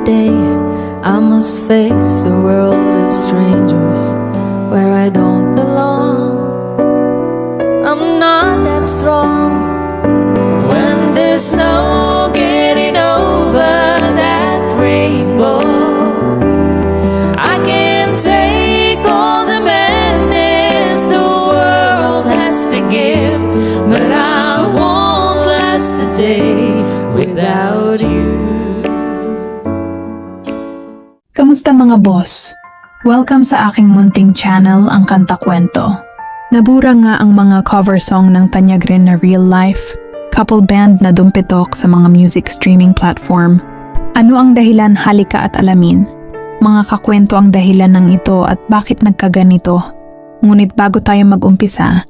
day I must face a world of strangers where I don't belong. I'm not that strong when there's no getting over that rainbow. I can take all the madness the world has to give, but I won't last a day without you. Kamusta mga boss? Welcome sa aking munting channel, ang Kanta Kwento. Nabura nga ang mga cover song ng tanyag rin na real life, couple band na dumpitok sa mga music streaming platform. Ano ang dahilan, halika at alamin. Mga kakwento ang dahilan ng ito at bakit nagkaganito. Ngunit bago tayo mag-umpisa,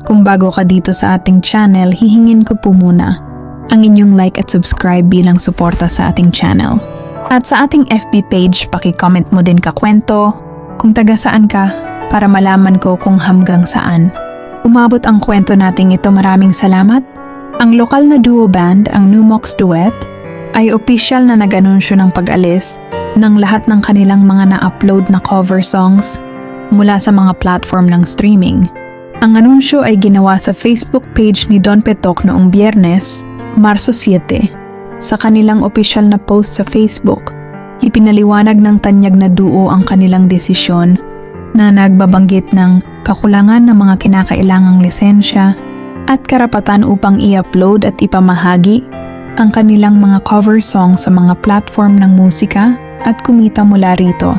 kung bago ka dito sa ating channel, hihingin ko po muna ang inyong like at subscribe bilang suporta sa ating channel. At sa ating FB page, paki-comment mo din kakwento kung taga saan ka para malaman ko kung hanggang saan umabot ang kwento nating ito. Maraming salamat. Ang lokal na duo band, ang Numox Duet, ay opisyal na nag-anunsyo ng pag-alis ng lahat ng kanilang mga na-upload na cover songs mula sa mga platform ng streaming. Ang anunsyo ay ginawa sa Facebook page ni Don Petok noong Biyernes, Marso 7. Sa kanilang opisyal na post sa Facebook, ipinaliwanag ng tanyag na duo ang kanilang desisyon na nagbabanggit ng kakulangan ng mga kinakailangang lisensya at karapatan upang i-upload at ipamahagi ang kanilang mga cover song sa mga platform ng musika at kumita mula rito.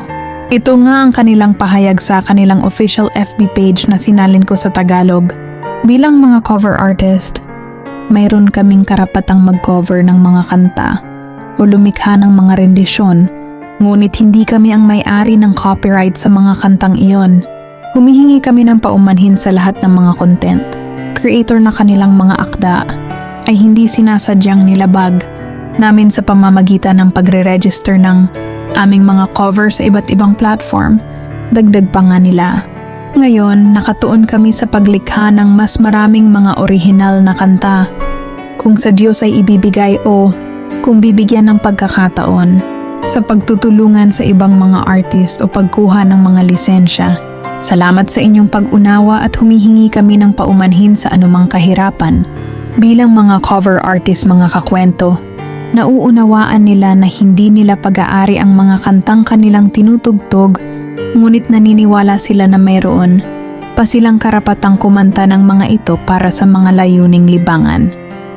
Ito nga ang kanilang pahayag sa kanilang official FB page na sinalin ko sa Tagalog. Bilang mga cover artist, mayroon kaming karapatang mag-cover ng mga kanta o lumikha ng mga rendisyon, ngunit hindi kami ang may-ari ng copyright sa mga kantang iyon. Humihingi kami ng paumanhin sa lahat ng mga content creator na kanilang mga akda ay hindi sinasadyang nilabag namin sa pamamagitan ng pagre-register ng aming mga cover sa iba't ibang platform. Dagdag pa nga nila, ngayon nakatuon kami sa paglikha ng mas maraming mga orihinal na kanta kung sa Diyos ay ibibigay o kung bibigyan ng pagkakataon sa pagtutulungan sa ibang mga artist o pagkuha ng mga lisensya. Salamat sa inyong pag-unawa at humihingi kami ng paumanhin sa anumang kahirapan. Bilang mga cover artist, mga kakwento, nauunawaan nila na hindi nila pag-aari ang mga kantang kanilang tinutugtog, ngunit naniniwala sila na mayroon pa silang karapatang kumanta ng mga ito para sa mga layuning libangan.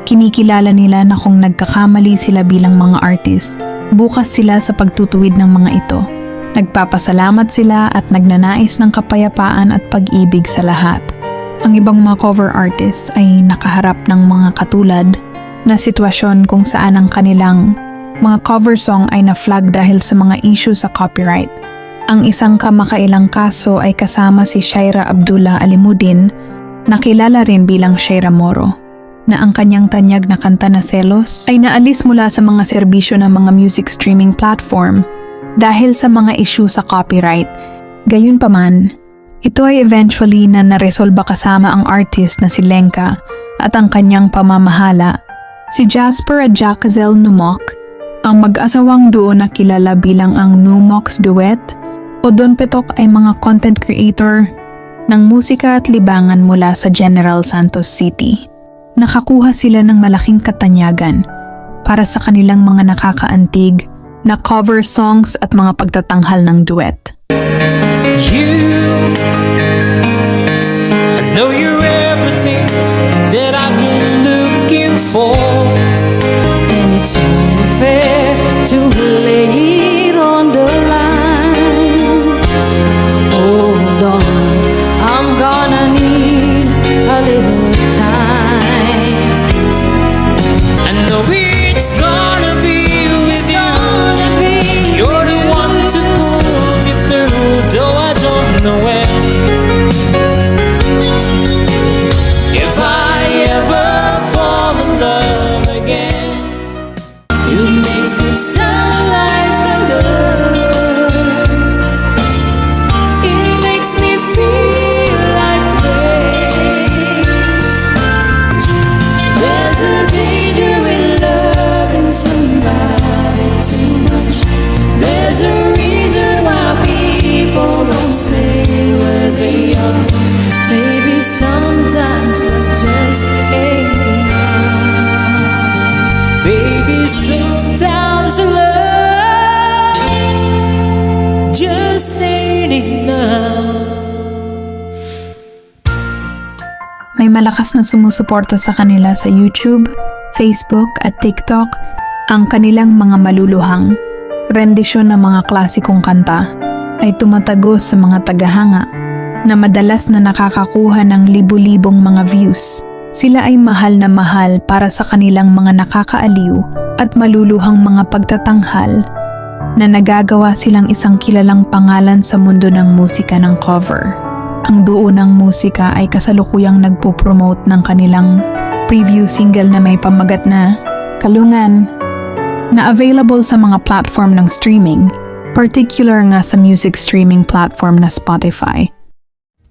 Kinikilala nila na kung nagkakamali sila bilang mga artist, bukas sila sa pagtutuwid ng mga ito. Nagpapasalamat sila at nagnanais ng kapayapaan at pag-ibig sa lahat. Ang ibang mga cover artists ay nakaharap ng mga katulad na sitwasyon kung saan ang kanilang mga cover song ay na-flag dahil sa mga issue sa copyright. Ang isang kamakailang kaso ay kasama si Shaira Abdullah Alimuddin, na kilala rin bilang Shaira Moro, na ang kanyang tanyag na kanta na Selos ay naalis mula sa mga serbisyo ng mga music streaming platform dahil sa mga issue sa copyright. Gayunpaman, ito ay eventually na naresolba kasama ang artist na si Lenka at ang kanyang pamamahala, si Jasper at Jackazel Numok, ang mag-asawang duo na kilala bilang ang Numox Duet o Don Petok ay mga content creator ng musika at libangan mula sa General Santos City. Nakakuha sila ng malaking katanyagan para sa kanilang mga nakakaantig na cover songs at mga pagtatanghal ng duet. You, I know you're everything that I've been looking for, And it's only fair to lay it on the line. Hold on, I'm gonna need a little time. I know it's gonna be with you. You're the one to pull me through, though I don't know when. If I ever fall in love again, It makes me sound like thunder. It makes me feel like rain. sometimes love just ain't enough. Baby, sometimes love just ain't enough. May malakas na sumusuporta sa kanila sa YouTube, Facebook at TikTok ang kanilang mga maluluhang rendisyon ng mga klasikong kanta ay tumatagos sa mga tagahanga na madalas na nakakakuha ng libu-libong mga views. Sila ay mahal na mahal para sa kanilang mga nakakaaliw at maluluhang mga pagtatanghal na nagagawa silang isang kilalang pangalan sa mundo ng musika ng cover. Ang duo ng musika ay kasalukuyang nagpo-promote ng kanilang preview single na may pamagat na Kalungan na available sa mga platform ng streaming, particular nga sa music streaming platform na Spotify.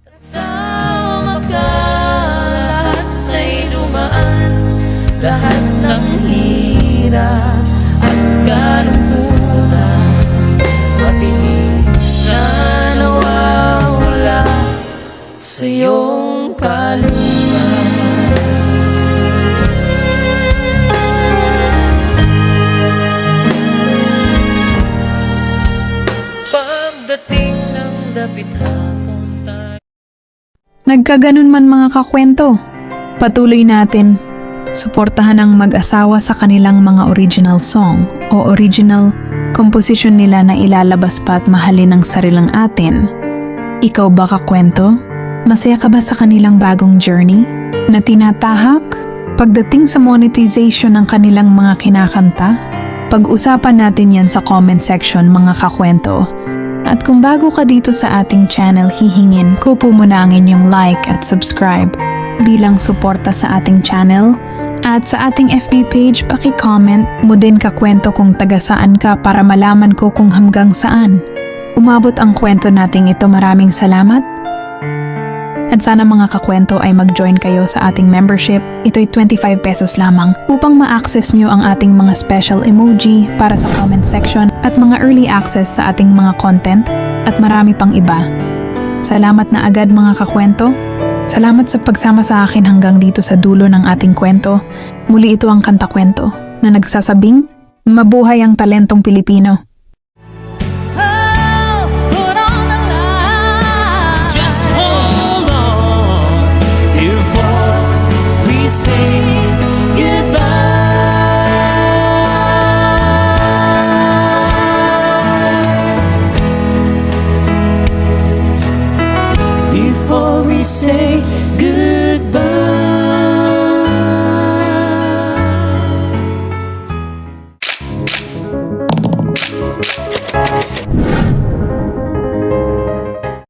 Kasama ka, lahat ay dumaan, lahat ng hirap at kalungkutan, mabilis na nawawala sa iyong kaluluwa. Pagdating ng dapit hapon tayo. Nagkaganon man mga kakwento, patuloy natin suportahan ang mag-asawa sa kanilang mga original song o original composition nila na ilalabas pa at mahalin ng sarilang atin. Ikaw ba kakwento? Masaya ka ba sa kanilang bagong journey na tinatahak? Pagdating sa monetization ng kanilang mga kinakanta, pag-usapan natin yan sa comment section mga kakwento. At kung bago ka dito sa ating channel, hihingin ko po muna ang inyong like at subscribe bilang suporta sa ating channel. At sa ating FB page, paki-comment mo din kakwento kung taga saan ka para malaman ko kung hanggang saan umabot ang kwento nating ito. Maraming salamat. At sana mga kakwento ay mag-join kayo sa ating membership. Ito'y 25 pesos lamang upang ma-access nyo ang ating mga special emoji para sa comment section at mga early access sa ating mga content at marami pang iba. Salamat na agad mga kakwento. Salamat sa pagsama sa akin hanggang dito sa dulo ng ating kwento. Muli ito ang Kanta Kwento na nagsasabing, mabuhay ang talentong Pilipino. Oh, put on the line. Just hold on before we say goodbye. Before we say